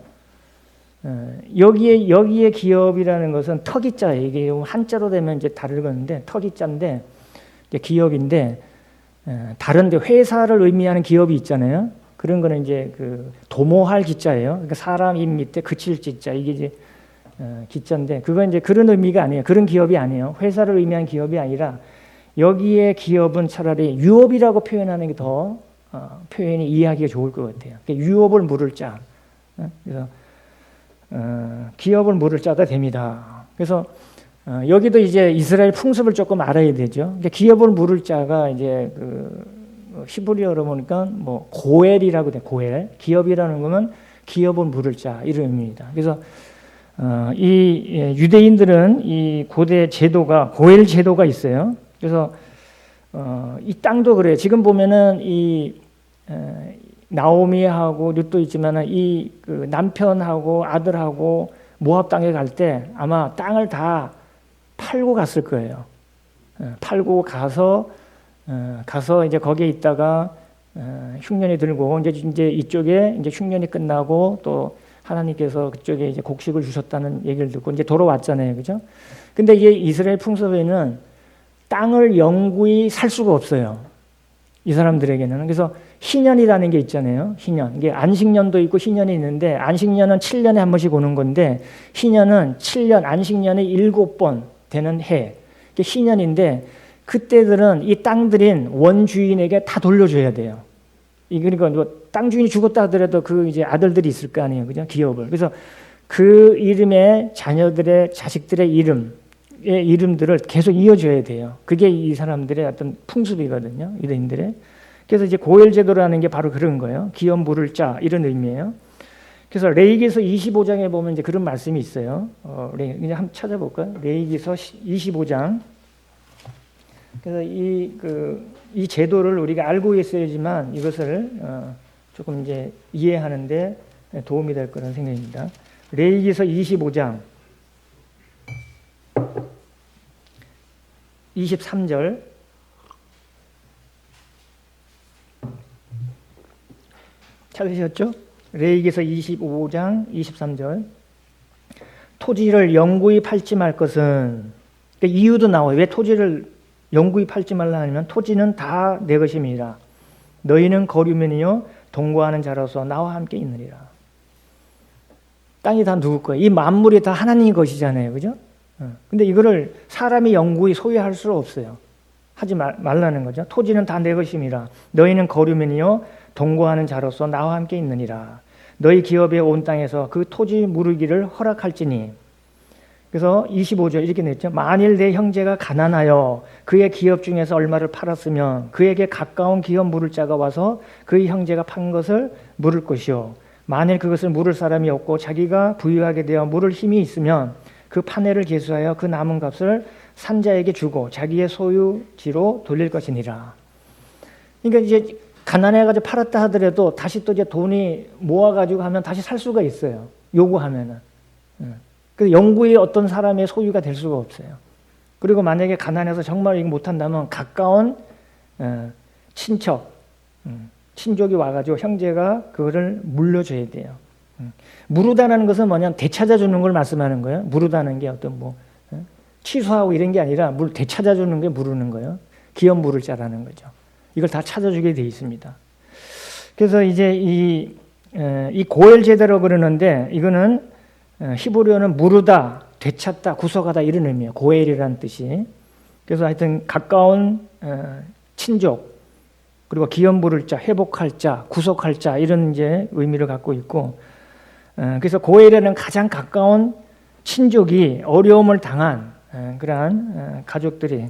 여기에 기업이라는 것은 턱이자예요. 이게 한자로 되면 이제 다르건데 턱이자인데 이제 기업인데 다른데 회사를 의미하는 기업이 있잖아요. 그런 거는 이제 그 도모할 기자예요. 그러니까 사람 입 밑에 그칠 지자 이게 이제 기자인데 그건 이제 그런 의미가 아니에요. 그런 기업이 아니에요. 회사를 의미한 기업이 아니라 여기에 기업은 차라리 유업이라고 표현하는 게 더 표현이 이해하기가 좋을 것 같아요. 그러니까 유업을 물을 자. 그래서 기업을 물을 자가 됩니다. 그래서 여기도 이제 이스라엘 풍습을 조금 알아야 되죠. 그러니까 기업을 물을 자가 이제 히브리어로 보니까 뭐 고엘이라고 돼. 고엘. 기업이라는 거는 기업을 물을 자 이런 의미입니다. 그래서 이 유대인들은 이 고대 제도가 고엘 제도가 있어요. 그래서 이 땅도 그래요. 지금 보면은 이 나오미하고 룻도 있지만은 그 남편하고 아들하고 모압 땅에 갈 때 아마 땅을 다 팔고 갔을 거예요. 팔고 가서 이제 거기에 있다가 흉년이 들고 이제 이쪽에 이제 흉년이 끝나고 또 하나님께서 그쪽에 이제 곡식을 주셨다는 얘기를 듣고 이제 돌아왔잖아요, 그죠? 근데 이게 이스라엘 풍습에는 땅을 영구히 살 수가 없어요. 이 사람들에게는. 그래서 희년이라는 게 있잖아요. 희년. 이게 안식년도 있고 희년이 있는데 안식년은 7년에 한 번씩 오는 건데 희년은 7년, 안식년이 7번 되는 해. 이게 희년인데 그때들은 이 땅들인 원주인에게 다 돌려줘야 돼요. 그러니까 뭐 땅 주인이 죽었다 하더라도 그 이제 아들들이 있을 거 아니에요, 그죠? 기업을. 그래서 그 이름의 자녀들의 자식들의 이름들을 계속 이어줘야 돼요. 그게 이 사람들의 어떤 풍습이거든요, 유대인들의. 그래서 이제 고엘 제도라는 게 바로 그런 거예요. 기업 물을 자 이런 의미예요. 그래서 레위기서 25장에 보면 이제 그런 말씀이 있어요. 그냥 한번 찾아볼까요? 레위기서 25장. 그래서 이 제도를 우리가 알고 있어야지만 이것을 조금 이제 이해하는데 도움이 될 거라는 생각입니다. 레위기서 25장 23절. 찾으셨죠? 레위기서 25장 23절. 토지를 영구히 팔지 말 것은, 그러니까 이유도 나와요. 왜 토지를 영구히 팔지 말라 하면 토지는 다 내 것임이라. 너희는 거류면이요 동거하는 자로서 나와 함께 있느니라. 땅이 다 누구 거예요? 이 만물이 다 하나님의 것이잖아요, 그죠? 근데 이거를 사람이 영구히 소유할 수 없어요. 하지 말라는 거죠. 토지는 다 내 것임이라. 너희는 거류면이요 동거하는 자로서 나와 함께 있느니라. 너희 기업에 온 땅에서 그 토지 무르기를 허락할지니. 그래서 25절 이렇게 냈죠. 만일 내 형제가 가난하여 그의 기업 중에서 얼마를 팔았으면 그에게 가까운 기업 물을 자가 와서 그의 형제가 판 것을 물을 것이요. 만일 그것을 물을 사람이 없고 자기가 부유하게 되어 물을 힘이 있으면 그 판회를 계수하여 그 남은 값을 산자에게 주고 자기의 소유지로 돌릴 것이니라. 그러니까 이제 가난해가지고 팔았다 하더라도 다시 또 이제 돈이 모아가지고 하면 다시 살 수가 있어요. 요구하면은. 그래서 영구히 어떤 사람의 소유가 될 수가 없어요. 그리고 만약에 가난해서 정말 이거 못한다면 가까운 친척, 친족이 와가지고 형제가 그거를 물려줘야 돼요. 무르다는 것은 뭐냐면 되찾아주는 걸 말씀하는 거예요. 무르다는 게 어떤 뭐 취소하고 이런 게 아니라 물 되찾아주는 게 무르는 거예요. 기업 물을 자라는 거죠. 이걸 다 찾아주게 돼 있습니다. 그래서 이제 이 고엘 제도라고 그러는데 이거는 히브리어는 무르다, 되찾다, 구속하다 이런 의미예요. 고엘이라는 뜻이. 그래서 하여튼 가까운 친족, 그리고 기업 물을 자, 회복할 자, 구속할 자 이런 이제 의미를 갖고 있고, 그래서 고엘에는 가장 가까운 친족이 어려움을 당한 그러한 가족들이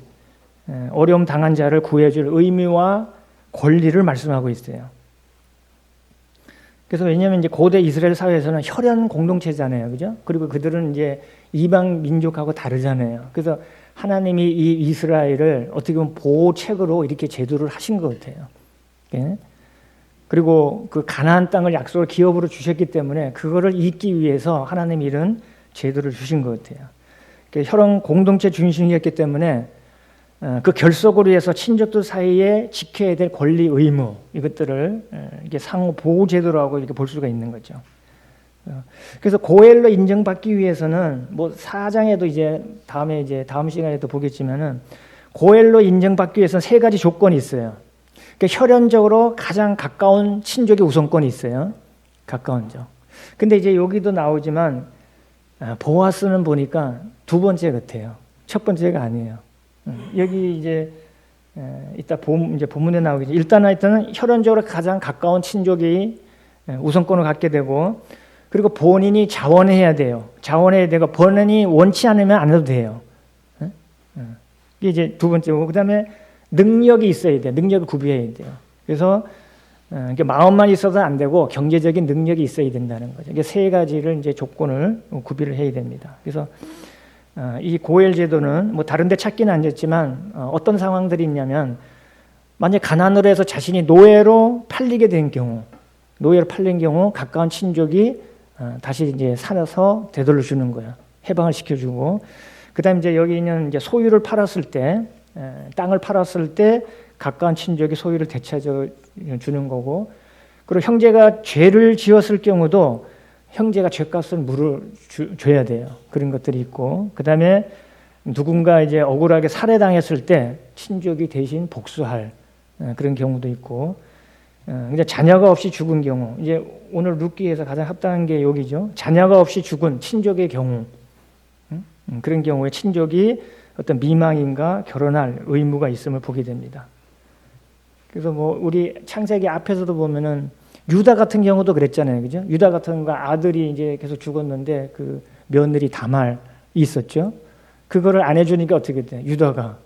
어려움 당한 자를 구해줄 의미와 권리를 말씀하고 있어요. 그래서 왜냐하면 이제 고대 이스라엘 사회에서는 혈연 공동체잖아요, 그죠? 그리고 그들은 이제 이방 민족하고 다르잖아요. 그래서 하나님이 이 이스라엘을 어떻게 보면 보호책으로 이렇게 제도를 하신 것 같아요. 예? 그리고 그 가나안 땅을 약속을 기업으로 주셨기 때문에 그거를 잇기 위해서 하나님이 이런 제도를 주신 것 같아요. 혈연 공동체 중심이었기 때문에 그 결속으로 해서 친족들 사이에 지켜야 될 권리 의무 이것들을 이게 상호 보호 제도라고 이렇게 볼 수가 있는 거죠. 그래서 고엘로 인정받기 위해서는 뭐 4장에도 이제 다음 시간에도 보겠지만은 고엘로 인정받기 위해서는 3가지 조건이 있어요. 그러니까 혈연적으로 가장 가까운 친족의 우선권이 있어요. 가까운 적. 근데 이제 여기도 나오지만 보아스는 보니까 2번째 같아요. 첫 번째가 아니에요. 여기 이제 이따 이제 본문에 나오겠죠. 일단은 혈연적으로 가장 가까운 친족이 우선권을 갖게 되고, 그리고 본인이 자원해야 돼요. 자원해야 되고 본인이 원치 않으면 안 해도 돼요. 이게 이제 2번째고, 그다음에 능력이 있어야 돼요. 능력을 구비해야 돼요. 그래서 그러니까 마음만 있어도 안 되고 경제적인 능력이 있어야 된다는 거죠. 이게 세 가지를 이제 조건을 구비를 해야 됩니다. 그래서 이 고엘 제도는 뭐 다른 데 찾기는 않았지만 어떤 상황들이 있냐면 만약 가난으로 해서 자신이 노예로 팔리게 된 경우, 노예로 팔린 경우 가까운 친족이 다시 이제 살아서 되돌려 주는 거야. 해방을 시켜주고, 그다음에 이제 여기 있는 이제 소유를 팔았을 때, 땅을 팔았을 때 가까운 친족이 소유를 되찾아 주는 거고, 그리고 형제가 죄를 지었을 경우도 형제가 죄값을 줘야 돼요. 그런 것들이 있고, 그다음에 누군가 이제 억울하게 살해당했을 때 친족이 대신 복수할 그런 경우도 있고, 이제 자녀가 없이 죽은 경우, 이제 오늘 룻기에서 가장 합당한 게 여기죠. 자녀가 없이 죽은 친족의 경우, 그런 경우에 친족이 어떤 미망인과 결혼할 의무가 있음을 보게 됩니다. 그래서 뭐 우리 창세기 앞에서도 보면은 유다 같은 경우도 그랬잖아요, 그죠? 유다 같은 거 아들이 이제 계속 죽었는데 그 며느리 다말 있었죠. 그거를 안 해주니까 어떻게 돼? 유다가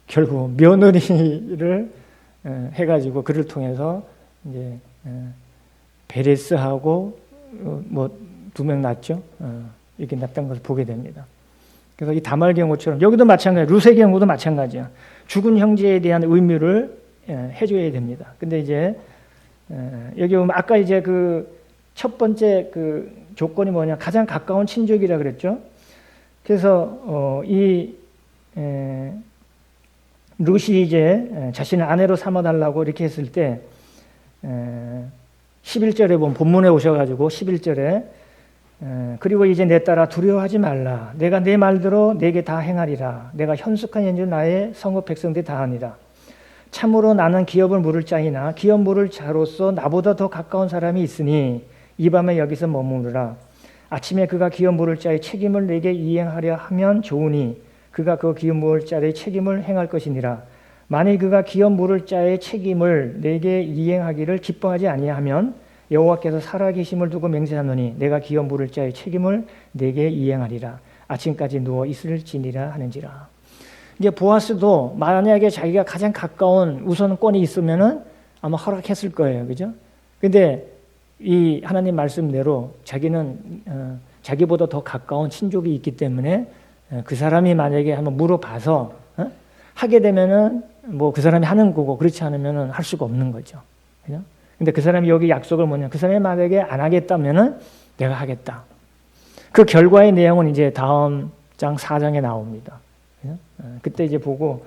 결국 며느리를 해가지고 그를 통해서 이제 베레스하고 뭐 2명 낳았죠. 이렇게 낳았던 것을 보게 됩니다. 그래서 이 다말 경우처럼 여기도 마찬가지, 룻의 경우도 마찬가지야. 죽은 형제에 대한 의무를 해줘야 됩니다. 근데 이제 여기 보면 아까 이제 그 첫 번째 그 조건이 뭐냐, 가장 가까운 친족이라 그랬죠. 그래서 이 룻이 이제 자신을 아내로 삼아달라고 이렇게 했을 때 11절에 보면 본문에 오셔가지고 11절에 그리고 이제 내 딸아 두려워하지 말라. 내가 내 말대로 내게 다 행하리라. 내가 현숙한 연주 나의 성읍 백성들이 다 하니라. 참으로 나는 기업을 물을 자이나 기업 물을 자로서 나보다 더 가까운 사람이 있으니 이 밤에 여기서 머무르라. 아침에 그가 기업 물을 자의 책임을 내게 이행하려 하면 좋으니 그가 그 기업 물을 자의 책임을 행할 것이니라. 만일 그가 기업 물을 자의 책임을 내게 이행하기를 기뻐하지 아니하면 여호와께서 살아계심을 두고 맹세하노니 내가 기업 물을 자의 책임을 내게 이행하리라. 아침까지 누워 있을지니라 하는지라. 이제 보아스도 만약에 자기가 가장 가까운 우선권이 있으면은 아마 허락했을 거예요, 그죠? 근데 이 하나님 말씀대로 자기는 자기보다 더 가까운 친족이 있기 때문에 그 사람이 만약에 한번 물어봐서 하게 되면은 뭐 그 사람이 하는 거고, 그렇지 않으면은 할 수가 없는 거죠, 그죠? 근데 그 사람이 여기 약속을 뭐냐, 그 사람이 만약에 안 하겠다면은 내가 하겠다. 그 결과의 내용은 이제 다음 장 4장에 나옵니다. 그때 이제 보고,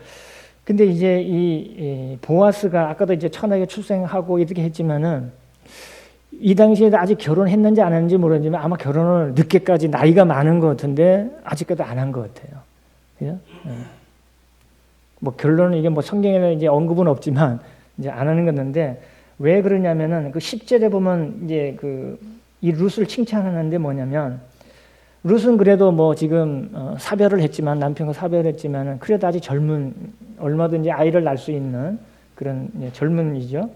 근데 이제 이 보아스가 아까도 이제 천하게 출생하고 이렇게 했지만은 이 당시에 아직 결혼했는지 안 했는지 모르지만 아마 결혼을 늦게까지 나이가 많은 것 같은데 아직까지 안 한 것 같아요. 그죠? 뭐 결론은 이게 뭐 성경에는 이제 언급은 없지만 이제 안 하는 건데, 왜 그러냐면은 그 10절에 보면 이제 이 룻을 칭찬하는데 뭐냐면, 룻은 그래도 뭐 지금 사별을 했지만, 남편과 사별했지만은 그래도 아직 젊은, 얼마든지 아이를 낳을 수 있는 그런 젊은이죠.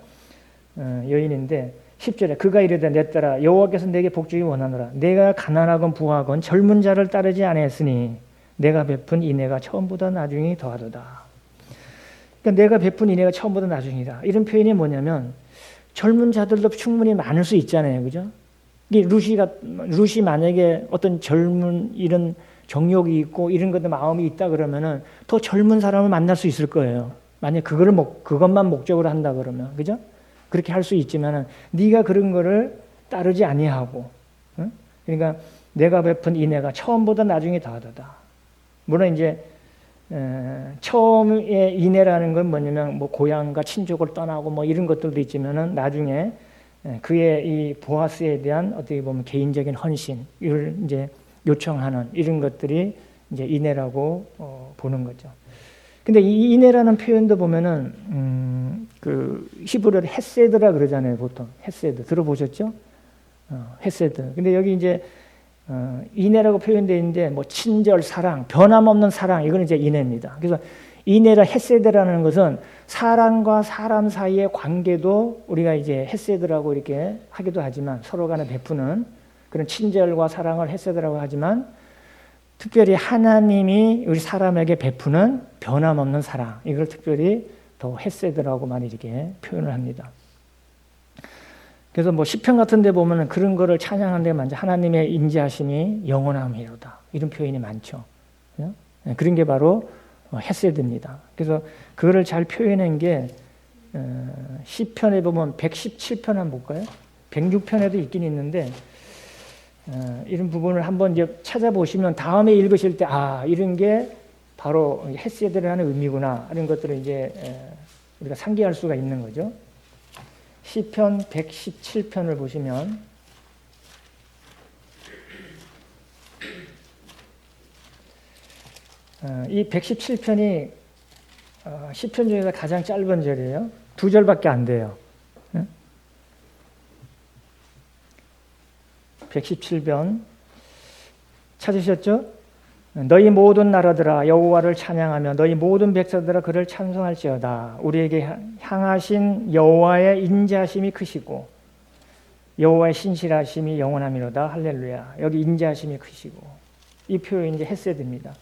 여인인데 10절에 그가 이르되 내 딸아 여호와께서 내게 복주기 원하노라. 내가 가난하건 부하건 젊은 자를 따르지 아니했으니 내가 베푼 인애가 처음보다 나중이 더하도다. 그러니까 내가 베푼 인애가 처음보다 나중이다. 이런 표현이 뭐냐면 젊은 자들도 충분히 많을 수 있잖아요, 그죠? 룻이 만약에 어떤 젊은 이런 정욕이 있고 이런 것들 마음이 있다 그러면은 더 젊은 사람을 만날 수 있을 거예요. 만약 그것만 목적으로 한다 그러면, 그죠? 그렇게 할 수 있지만은 네가 그런 거를 따르지 아니하고, 응? 그러니까 내가 베푼 인애가 처음보다 나중에 더하도다. 물론 이제 처음에 인애라는 건 뭐냐면 뭐 고향과 친족을 떠나고 뭐 이런 것들도 있지만은 나중에 그의 이 보아스에 대한 어떻게 보면 개인적인 헌신을 이제 요청하는 이런 것들이 이제 인애라고 보는 거죠. 근데 이 인애라는 표현도 보면은 그 히브리어로 헤세드라 그러잖아요, 보통. 헤세드 들어보셨죠? 헤세드. 근데 여기 이제 인애라고 표현되어 있는데 뭐 친절, 사랑, 변함없는 사랑, 이거는 이제 인애입니다. 그래서 인애라 헤세드라는 것은 사람과 사람 사이의 관계도 우리가 이제 헤세드라고 이렇게 하기도 하지만, 서로 간에 베푸는 그런 친절과 사랑을 헤세드라고 하지만, 특별히 하나님이 우리 사람에게 베푸는 변함없는 사랑, 이걸 특별히 더 헤세드라고 많이 이렇게 표현을 합니다. 그래서 뭐 시편 같은 데 보면은 그런 거를 찬양하는 데 많죠. 하나님의 인자하심이 영원함이로다. 이런 표현이 많죠. 그죠? 그런 게 바로 헤세드입니다. 그래서 그거를 잘 표현한 게 시편에 보면 117편 한번 볼까요? 106편에도 있긴 있는데 이런 부분을 한번 이제 찾아보시면 다음에 읽으실 때 이런 게 바로 헤세드라는 의미구나. 이런 것들을 이제 우리가 상기할 수가 있는 거죠. 시편 117편을 보시면 이 117편이 시편 중에서 가장 짧은 절이에요. 2절밖에 안 돼요. 117편 찾으셨죠? 너희 모든 나라들아 여호와를 찬양하며 너희 모든 백성들아 그를 찬송할지어다. 우리에게 향하신 여호와의 인자하심이 크시고 여호와의 신실하심이 영원함이로다. 할렐루야. 여기 인자하심이 크시고 이 표현이 이제 헤세드입니다.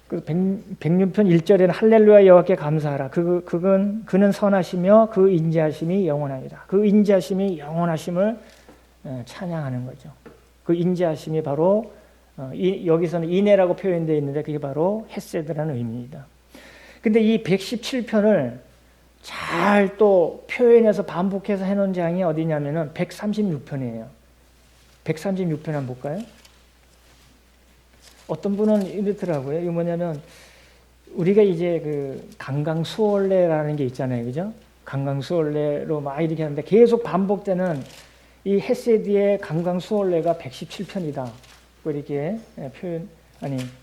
그 106편 1절에는 할렐루야 여호와께 감사하라. 그는 선하시며 그 인자하심이 영원하니라. 그 인자하심이 영원하심을 찬양하는 거죠. 그 인자하심이 바로 여기서는 인애라고 표현되어 있는데 그게 바로 헤세드라는 의미입니다. 근데 이 117편을 잘 또 표현해서 반복해서 해놓은 장이 어디냐면은 136편이에요. 136편 한번 볼까요? 어떤 분은 이렇더라고요. 이거 뭐냐면 우리가 이제 그 강강수월래라는 게 있잖아요, 그죠? 강강수월래로 막 이렇게 하는데 계속 반복되는 이 헤세드의 강강수월래가 117편이다. 이렇게 표현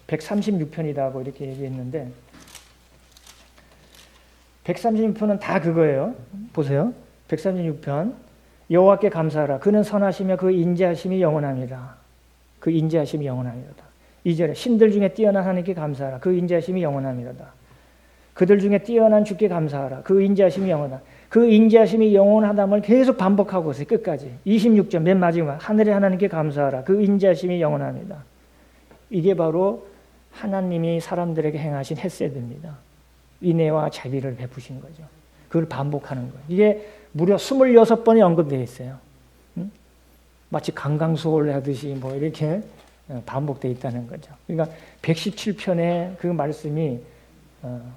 136편이다고 이렇게 얘기했는데 136편은 다 그거예요. 보세요. 136편 여호와께 감사하라. 그는 선하시며 그 인자하심이 영원합니다. 그 인자하심이 영원합니다. 2절에 신들 중에 뛰어난 하나님께 감사하라. 그 인자하심이 영원함이로다. 그들 중에 뛰어난 주께 감사하라. 그 인자하심이 영원하다. 그 인자하심이 영원하다를 계속 반복하고 있어요. 끝까지. 26절 맨 마지막 하늘의 하나님께 감사하라. 그 인자하심이 영원합니다. 이게 바로 하나님이 사람들에게 행하신 헤세드입니다. 인애와 자비를 베푸신 거죠. 그걸 반복하는 거예요. 이게 무려 26번이 언급되어 있어요. 마치 강강수월래 하듯이 뭐 이렇게 반복되어 있다는 거죠. 그러니까 117편의 그 말씀이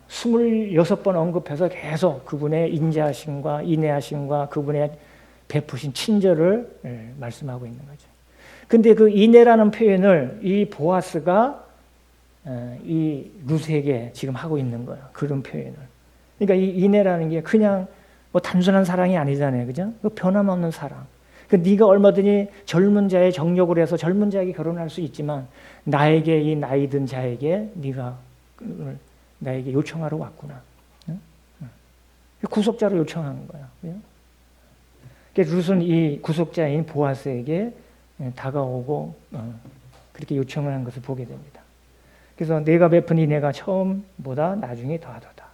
26번 언급해서 계속 그분의 인자하심과 인애하심과 그분의 베푸신 친절을 말씀하고 있는 거죠. 근데 그 인애라는 표현을 이 보아스가 이 룻에게 지금 하고 있는 거예요. 그런 표현을. 그러니까 이 인애라는 게 그냥 뭐 단순한 사랑이 아니잖아요. 그죠? 그 변함없는 사랑. 그 네가 얼마든지 젊은 자의 정욕을 해서 젊은 자에게 결혼할 수 있지만 나에게 이 나이 든 자에게 네가 나에게 요청하러 왔구나. 구속자로 요청하는 거야. 그래서 룻은 이 구속자인 보아스에게 다가오고 그렇게 요청을 한 것을 보게 됩니다. 그래서 내가 베푼 이 내가 처음보다 나중에 더하도다.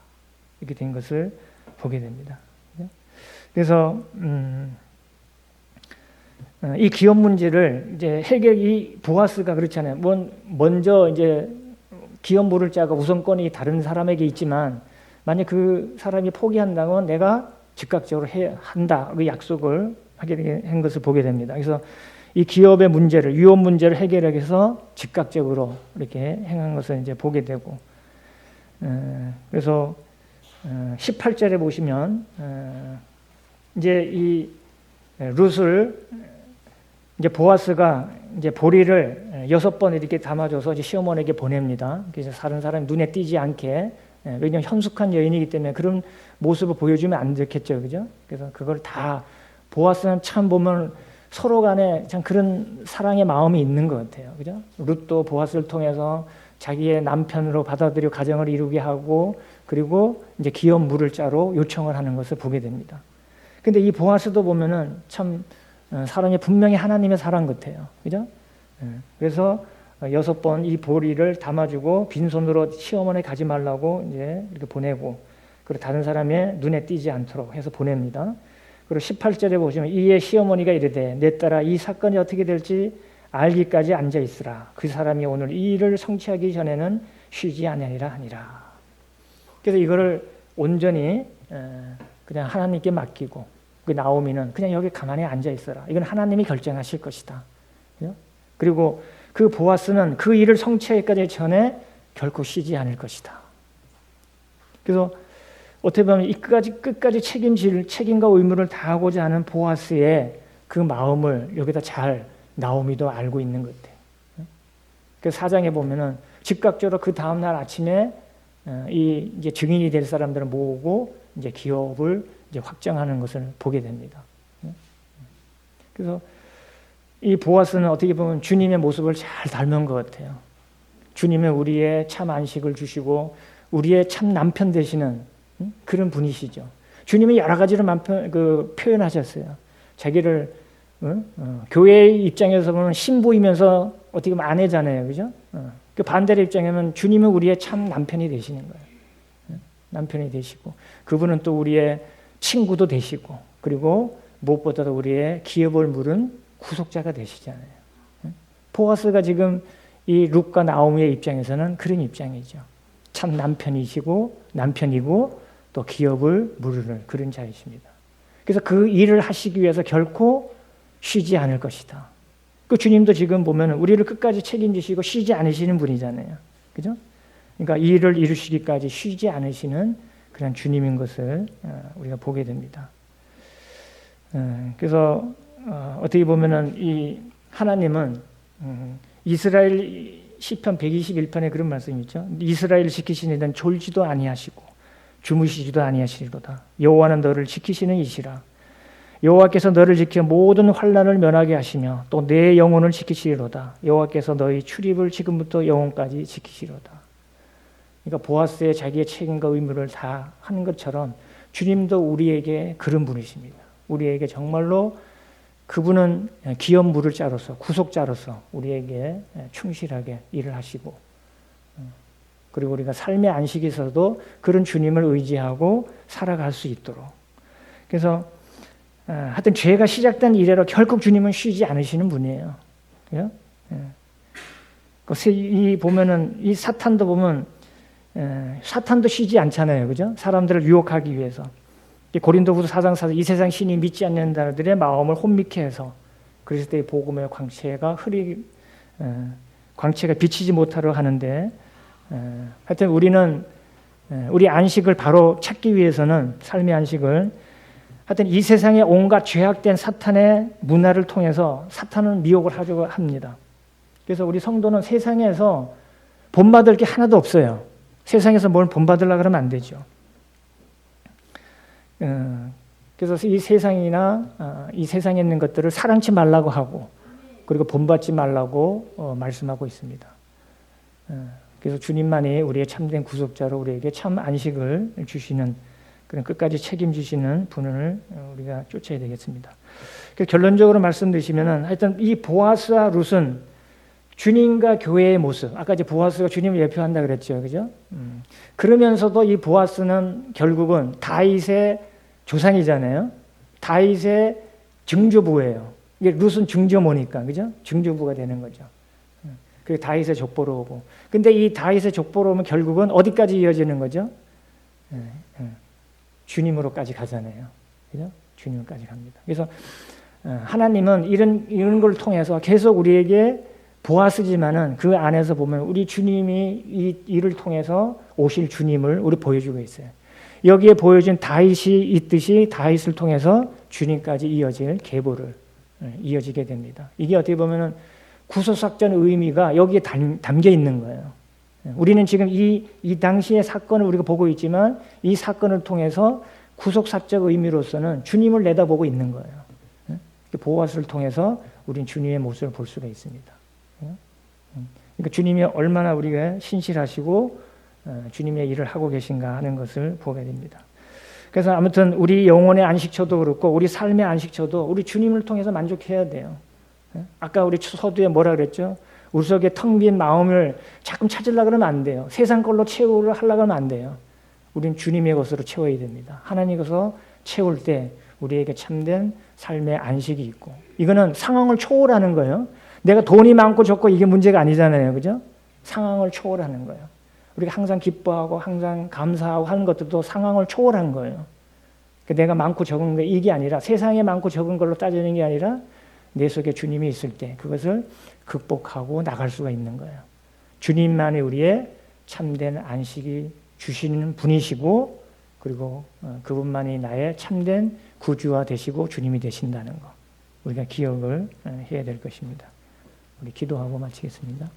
이렇게 된 것을 보게 됩니다. 그래서 이 기업 문제를 이제 이 보아스가 그렇잖아요. 먼저 이제 기업 물을 자가 우선권이 다른 사람에게 있지만 만약 그 사람이 포기한다면 내가 즉각적으로 한다. 그 약속을 하게 한 것을 보게 됩니다. 그래서 이 기업의 문제를 위험 문제를 해결하기 위해서 즉각적으로 이렇게 행한 것을 이제 보게 되고 그래서 18절에 보시면 이제 이 룻을 이제 보아스가 이제 보리를 6번 이렇게 담아줘서 이제 시어머니에게 보냅니다. 그래서 다른 사람이 눈에 띄지 않게 왜냐하면 현숙한 여인이기 때문에 그런 모습을 보여주면 안 되겠죠, 그죠? 그래서 그걸 다 보아스는 참 보면 서로 간에 참 그런 사랑의 마음이 있는 것 같아요, 그죠? 룻도 보아스를 통해서 자기의 남편으로 받아들여 가정을 이루게 하고 그리고 이제 기업 물을 자로 요청을 하는 것을 보게 됩니다. 근데 이 보아스도 보면은 참 사람이 분명히 하나님의 사랑 같아요. 그죠? 그래서 6번 이 보리를 담아주고 빈손으로 시어머니 가지 말라고 이제 이렇게 보내고 그리고 다른 사람의 눈에 띄지 않도록 해서 보냅니다. 그리고 18절에 보시면 이에 시어머니가 이르되 내 딸아 이 사건이 어떻게 될지 알기까지 앉아 있으라. 그 사람이 오늘 이 일을 성취하기 전에는 쉬지 아니하리라 하니라. 그래서 이거를 온전히 그냥 하나님께 맡기고, 그 나오미는 그냥 여기 가만히 앉아 있어라. 이건 하나님이 결정하실 것이다. 그죠? 그리고 그 보아스는 그 일을 성취하기까지 전에 결코 쉬지 않을 것이다. 그래서 어떻게 보면 이 끝까지 책임과 의무를 다하고자 하는 보아스의 그 마음을 여기다 잘 나오미도 알고 있는 것 같아요. 그 4장에 보면은 즉각적으로 그 다음날 아침에 이제 증인이 될 사람들을 모으고 이제 기업을 이제 확정하는 것을 보게 됩니다. 그래서 이 보아스는 어떻게 보면 주님의 모습을 잘 닮은 것 같아요. 주님은 우리의 참 안식을 주시고 우리의 참 남편 되시는 그런 분이시죠. 주님이 여러 가지로 표현하셨어요. 자기를 교회의 입장에서 보면 신부이면서 어떻게 보면 아내잖아요, 그죠? 그 반대의 입장에는 주님은 우리의 참 남편이 되시는 거예요. 남편이 되시고 그분은 또 우리의 친구도 되시고 그리고 무엇보다도 우리의 기업을 물은 구속자가 되시잖아요. 보아스가 지금 이 룻과 나오미의 입장에서는 그런 입장이죠. 참 남편이고 또 기업을 물을 그런 자이십니다. 그래서 그 일을 하시기 위해서 결코 쉬지 않을 것이다. 그 주님도 지금 보면 우리를 끝까지 책임지시고 쉬지 않으시는 분이잖아요. 그죠? 그러니까 이 일을 이루시기까지 쉬지 않으시는 그런 주님인 것을 우리가 보게 됩니다. 그래서 어떻게 보면은 이 하나님은 이스라엘 시편 121편에 그런 말씀이 있죠. 이스라엘을 지키시는 이는 졸지도 아니하시고 주무시지도 아니하시리로다. 여호와는 너를 지키시는 이시라. 여호와께서 너를 지켜 모든 환난을 면하게 하시며 또 내 영혼을 지키시리로다. 여호와께서 너희 출입을 지금부터 영혼까지 지키시리로다. 그러니까 보아스의 자기의 책임과 의무를 다 하는 것처럼 주님도 우리에게 그런 분이십니다. 우리에게 정말로 그분은 기업 물을 자로서 구속자로서 우리에게 충실하게 일을 하시고 그리고 우리가 삶의 안식에서도 그런 주님을 의지하고 살아갈 수 있도록 그래서 하여튼 죄가 시작된 이래로 결국 주님은 쉬지 않으시는 분이에요. 그죠? 이 보면은 이 사탄도 보면 사탄도 쉬지 않잖아요. 그죠? 사람들을 유혹하기 위해서. 고린도후서 4장 4절 이 세상 신이 믿지 않는 자들의 마음을 혼미케 해서 그리스도의 복음의 광채가 비치지 못하려 하는데 하여튼 우리는 우리 안식을 바로 찾기 위해서는 삶의 안식을 하여튼 이 세상의 온갖 죄악된 사탄의 문화를 통해서 사탄은 미혹을 하려고 합니다. 그래서 우리 성도는 세상에서 본받을 게 하나도 없어요. 세상에서 뭘 본받으려고 그러면 안 되죠. 그래서 이 세상이나 이 세상에 있는 것들을 사랑치 말라고 하고 그리고 본받지 말라고 말씀하고 있습니다. 그래서 주님만이 우리의 참된 구속자로 우리에게 참 안식을 주시는 그런 끝까지 책임지시는 분을 우리가 쫓아야 되겠습니다. 결론적으로 말씀드리시면은 하여튼 이 보아스와 룻은 주님과 교회의 모습, 아까 이제 보아스가 주님을 예표한다 그랬죠, 그죠? 그러면서도 이 보아스는 결국은 다윗의 조상이잖아요. 다윗의 증조부예요. 이게 룻은 증조모니까, 그죠? 증조부가 되는 거죠. 그 다윗의 족보로 오고. 근데 이 다윗의 족보로 오면 결국은 어디까지 이어지는 거죠? 주님으로까지 가잖아요. 그죠? 주님까지 갑니다. 그래서 하나님은 이런 걸 통해서 계속 우리에게 보아스지만은 그 안에서 보면 우리 주님이 이 일을 통해서 오실 주님을 우리 보여주고 있어요. 여기에 보여진 다윗이 있듯이 다윗을 통해서 주님까지 이어질 계보를 이어지게 됩니다. 이게 어떻게 보면은 구속작전의 의미가 여기에 담겨 있는 거예요. 우리는 지금 이 당시의 사건을 우리가 보고 있지만 이 사건을 통해서 구속사적 의미로서는 주님을 내다보고 있는 거예요. 보아스를 통해서 우리는 주님의 모습을 볼 수가 있습니다. 그러니까 주님이 얼마나 우리가 신실하시고 주님의 일을 하고 계신가 하는 것을 보게 됩니다. 그래서 아무튼 우리 영혼의 안식처도 그렇고 우리 삶의 안식처도 우리 주님을 통해서 만족해야 돼요. 아까 우리 서두에 뭐라 그랬죠? 우리 속에 텅 빈 마음을 자꾸 찾으려고 그러면 안 돼요. 세상 걸로 채우려 하려고 하면 안 돼요. 우리는 주님의 것으로 채워야 됩니다. 하나님 것으로 채울 때 우리에게 참된 삶의 안식이 있고 이거는 상황을 초월하는 거예요. 내가 돈이 많고 적고 이게 문제가 아니잖아요. 그죠? 상황을 초월하는 거예요. 우리가 항상 기뻐하고 항상 감사하고 하는 것들도 상황을 초월한 거예요. 내가 많고 적은 게 이게 아니라 세상에 많고 적은 걸로 따지는 게 아니라 내 속에 주님이 있을 때 그것을 극복하고 나갈 수가 있는 거예요. 주님만이 우리의 참된 안식이 주시는 분이시고 그리고 그분만이 나의 참된 구주가 되시고 주님이 되신다는 거 우리가 기억을 해야 될 것입니다. 우리 기도하고 마치겠습니다.